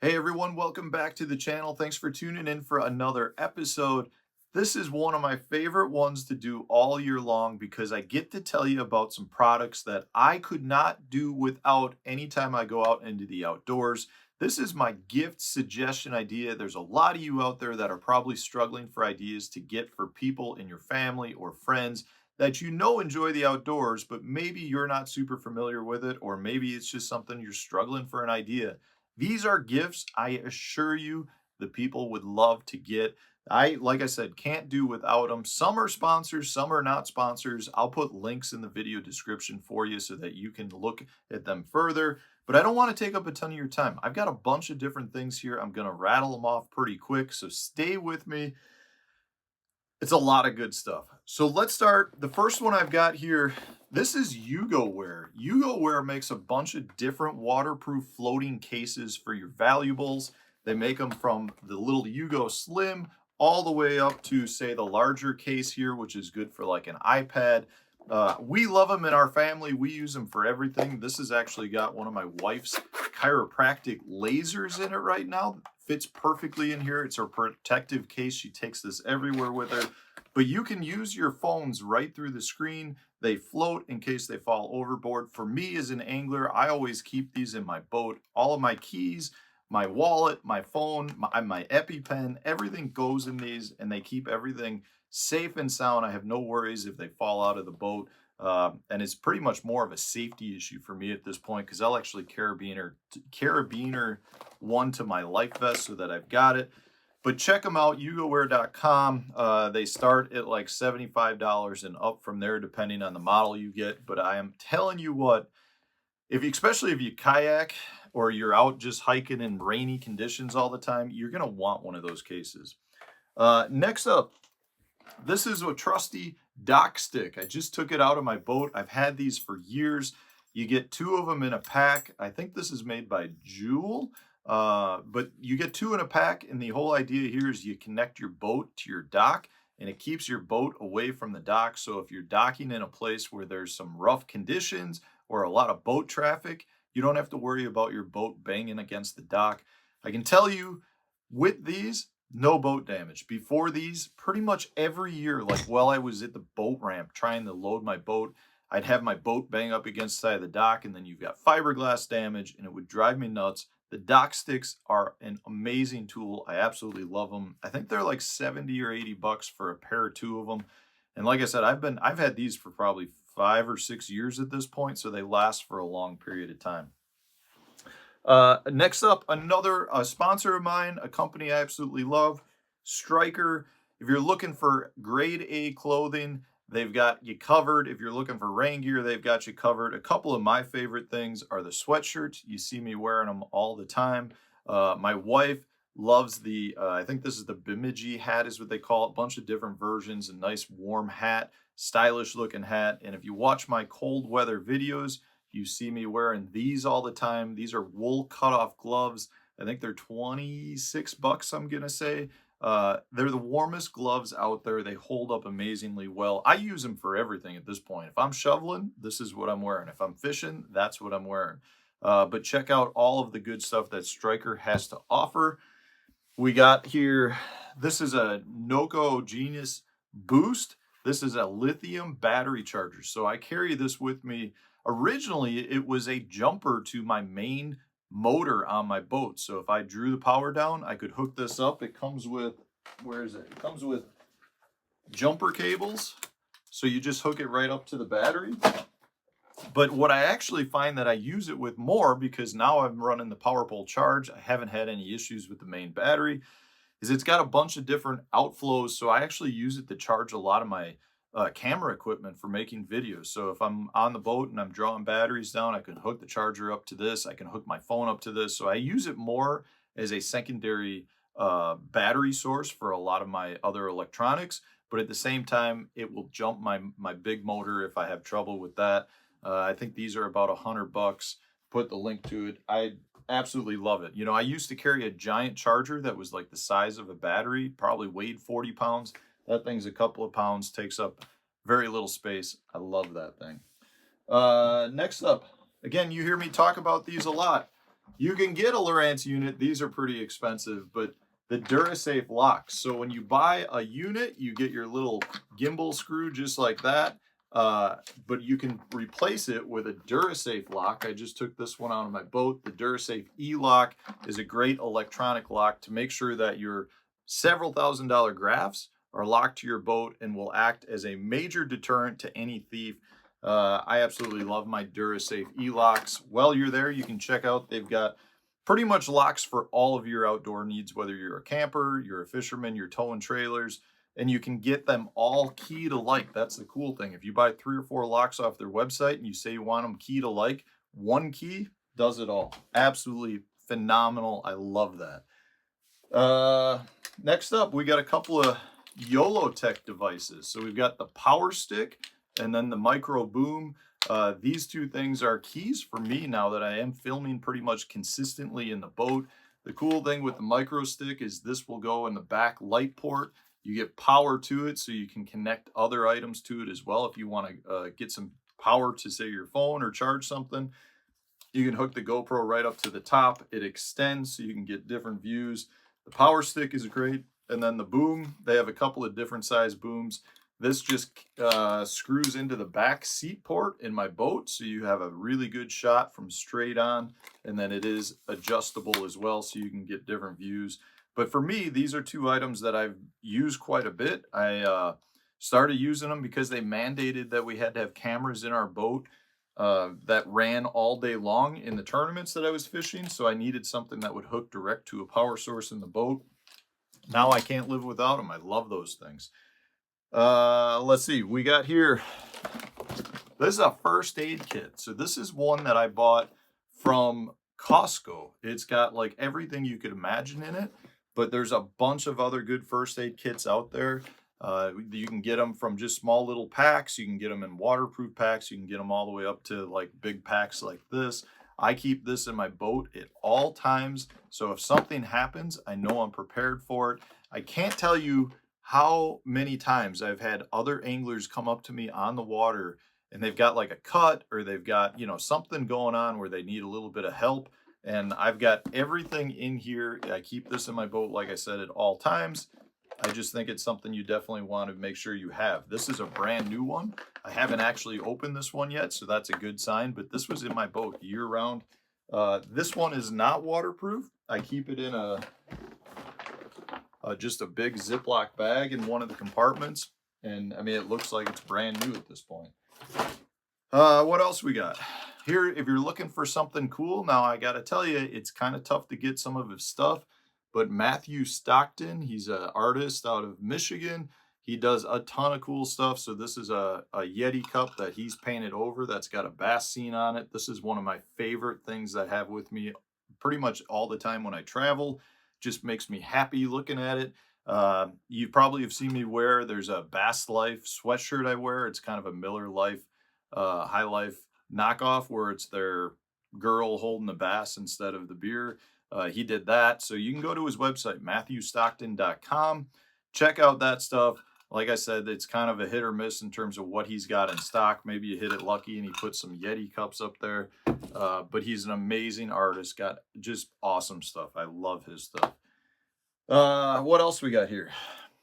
Hey everyone, welcome back to the channel. Thanks for tuning in for another episode. This is one of my favorite ones to do all year long because I get to tell you about some products that I could not do without anytime I go out into the outdoors. This is my gift suggestion idea. There's a lot of you out there that are probably struggling for ideas to get for people in your family or friends that you know enjoy the outdoors, but maybe you're not super familiar with it, or maybe it's just something you're struggling for an idea. These are gifts I assure you the people would love to get. Like I said, can't do without them. Some are sponsors, some are not sponsors. I'll put links in the video description for you so that you can look at them further. But I don't want to take up a ton of your time. I've got a bunch of different things here. I'm going to rattle them off pretty quick, so stay with me. It's a lot of good stuff. So let's start. The first one I've got here, this is Yugo Weare. Yugo Weare makes a bunch of different waterproof floating cases for your valuables. They make them from the little Yugo Slim all the way up to, say, the larger case here, which is good for like an iPad. We love them in our family. We use them for everything. This has actually got one of my wife's chiropractic lasers in it right now. Fits perfectly in here. It's her protective case. She takes this everywhere with her. But you can use your phones right through the screen. They float in case they fall overboard. For me as an angler, I always keep these in my boat. All of my keys, my wallet, my phone, my EpiPen, everything goes in these, and they keep everything safe and sound. I have no worries if they fall out of the boat. And it's pretty much more of a safety issue for me at this point because I'll actually carabiner one to my life vest so that I've got it. But check them out, yugoweare.com. They start at like $75 and up from there, depending on the model you get. But I am telling you what, especially if you kayak or you're out just hiking in rainy conditions all the time, you're going to want one of those cases. Next up, this is a trusty dock stick. I just took it out of my boat. I've had these for years. You get two of them in a pack. I think this is made by Jewel, but you get two in a pack, and the whole idea here is you connect your boat to your dock, and it keeps your boat away from the dock. So if you're docking in a place where there's some rough conditions or a lot of boat traffic, you don't have to worry about your boat banging against the dock. I can tell you with these, no boat damage. Before these, pretty much every year, like while I was at the boat ramp trying to load my boat, I'd have my boat bang up against the side of the dock, and then you've got fiberglass damage, and it would drive me nuts. The dock sticks are an amazing tool. I absolutely love them. I think they're like 70 or 80 bucks for a pair or two of them. And like I said, I've had these for probably 5 or 6 years at this point, so they last for a long period of time. Next up, another sponsor of mine, a company I absolutely love, Striker. If you're looking for grade A clothing, they've got you covered. If you're looking for rain gear, they've got you covered. A couple of my favorite things are the sweatshirts. You see me wearing them all the time. My wife loves the, I think this is the Bemidji hat is what they call it. A bunch of different versions, a nice warm hat, stylish looking hat. And if you watch my cold weather videos, you see me wearing these all the time. These are wool cutoff gloves. I think they're 26 bucks, I'm going to say. They're the warmest gloves out there. They hold up amazingly well. I use them for everything at this point. If I'm shoveling, this is what I'm wearing. If I'm fishing, that's what I'm wearing. But check out all of the good stuff that Striker has to offer. We got here, this is a Noco Genius Boost. This is a lithium battery charger. So I carry this with me. Originally, it was a jumper to my main motor on my boat. So if I drew the power down, I could hook this up. It comes with, where is it? It comes with jumper cables. So you just hook it right up to the battery. But what I actually find that I use it with more, because now I'm running the power pole charge, I haven't had any issues with the main battery, is it's got a bunch of different outflows. So I actually use it to charge a lot of my camera equipment for making videos. So if I'm on the boat and I'm drawing batteries down, I can hook the charger up to this. I can hook my phone up to this. So I use it more as a secondary battery source for a lot of my other electronics. But at the same time, it will jump my big motor if I have trouble with that. I think these are about $100. Put the link to it. I absolutely love it. You know, I used to carry a giant charger that was like the size of a battery, probably weighed 40 pounds. That thing's a couple of pounds, takes up very little space. I love that thing. Next up, again, you hear me talk about these a lot. You can get a Lowrance unit. These are pretty expensive, but the DuraSafe locks. So when you buy a unit, you get your little gimbal screw just like that. But you can replace it with a DuraSafe lock. I just took this one out of my boat. The DuraSafe E-lock is a great electronic lock to make sure that your several $1,000 graphs are locked to your boat and will act as a major deterrent to any thief. I absolutely love my DuraSafe E-locks. While you're there, you can check out, they've got pretty much locks for all of your outdoor needs, whether you're a camper, you're a fisherman, you're towing trailers, and you can get them all key to like. That's the cool thing. If you buy 3 or 4 locks off their website and you say you want them key to like, one key does it all. Absolutely phenomenal. I love that. Next up, we got a couple of YOLO Tech devices. So we've got the Power Stick and then the Micro Boom. These two things are keys for me now that I am filming pretty much consistently in the boat. The cool thing with the Micro Stick is this will go in the back light port. You get power to it so you can connect other items to it as well. If you want to get some power to, say, your phone or charge something, you can hook the GoPro right up to the top. It extends so you can get different views. The Power Stick is great. And then the boom, they have a couple of different size booms. This just screws into the back seat port in my boat, so you have a really good shot from straight on, and then it is adjustable as well, so you can get different views. But for me, these are two items that I've used quite a bit. I started using them because they mandated that we had to have cameras in our boat that ran all day long in the tournaments that I was fishing, so I needed something that would hook direct to a power source in the boat. Now I can't live without them. I love those things. Let's see, we got here, this is a first aid kit. So this is one that I bought from Costco. It's got like everything you could imagine in it, but there's a bunch of other good first aid kits out there. You can get them from just small little packs. You can get them in waterproof packs. You can get them all the way up to like big packs like this. I keep this in my boat at all times. So if something happens, I know I'm prepared for it. I can't tell you how many times I've had other anglers come up to me on the water and they've got like a cut or they've got, something going on where they need a little bit of help. And I've got everything in here. I keep this in my boat, like I said, at all times. I just think it's something you definitely want to make sure you have. This is a brand new one. I haven't actually opened this one yet, so that's a good sign, but this was in my boat year round. This one is not waterproof. I keep it in just a big Ziploc bag in one of the compartments. And I mean, it looks like it's brand new at this point. What else we got? Here, if you're looking for something cool, now I got to tell you, it's kind of tough to get some of his stuff, but Matthew Stockton, he's an artist out of Michigan. He does a ton of cool stuff. So this is a Yeti cup that he's painted over that's got a bass scene on it. This is one of my favorite things I have with me pretty much all the time when I travel. Just makes me happy looking at it. You probably have seen me wear, there's a Bass Life sweatshirt I wear. It's kind of a Miller Life, High Life knockoff where it's their girl holding the bass instead of the beer. He did that. So you can go to his website, MatthewStockton.com. Check out that stuff. Like I said, it's kind of a hit or miss in terms of what he's got in stock. Maybe you hit it lucky and he put some Yeti cups up there. But he's an amazing artist, got just awesome stuff. I love his stuff. What else we got here?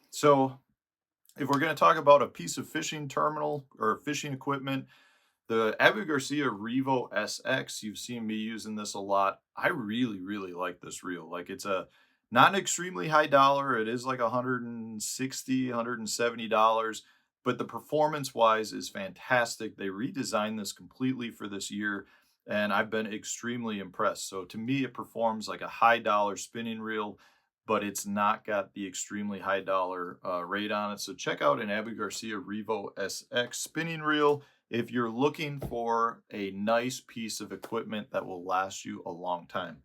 So if we're going to talk about a piece of fishing terminal or fishing equipment, the Garcia Revo SX, you've seen me using this a lot. I really, really like this reel. Like it's not an extremely high dollar. It is like $160, $170, but the performance wise is fantastic. They redesigned this completely for this year and I've been extremely impressed. So to me, it performs like a high dollar spinning reel, but it's not got the extremely high dollar rate on it. So check out an Garcia Revo SX spinning reel if you're looking for a nice piece of equipment that will last you a long time.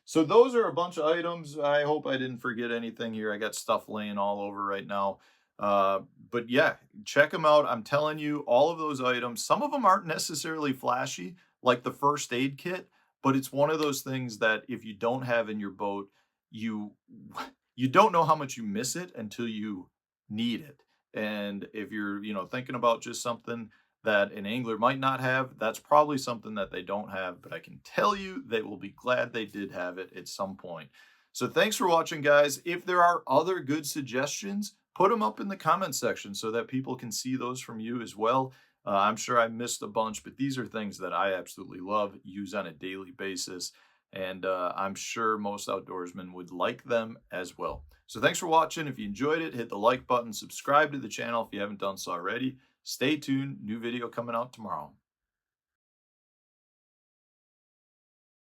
So those are a bunch of items. I hope I didn't forget anything here. I got stuff laying all over right now. But yeah, check them out. I'm telling you, all of those items, some of them aren't necessarily flashy, like the first aid kit, but it's one of those things that if you don't have in your boat, you don't know how much you miss it until you need it. And if you're, thinking about just something that an angler might not have, that's probably something that they don't have, but I can tell you they will be glad they did have it at some point. So thanks for watching, guys. If there are other good suggestions, put them up in the comment section so that people can see those from you as well. I'm sure I missed a bunch, but these are things that I absolutely love, use on a daily basis, and I'm sure most outdoorsmen would like them as well. So thanks for watching. If you enjoyed it, hit the like button, subscribe to the channel if you haven't done so already. Stay tuned, new video coming out tomorrow.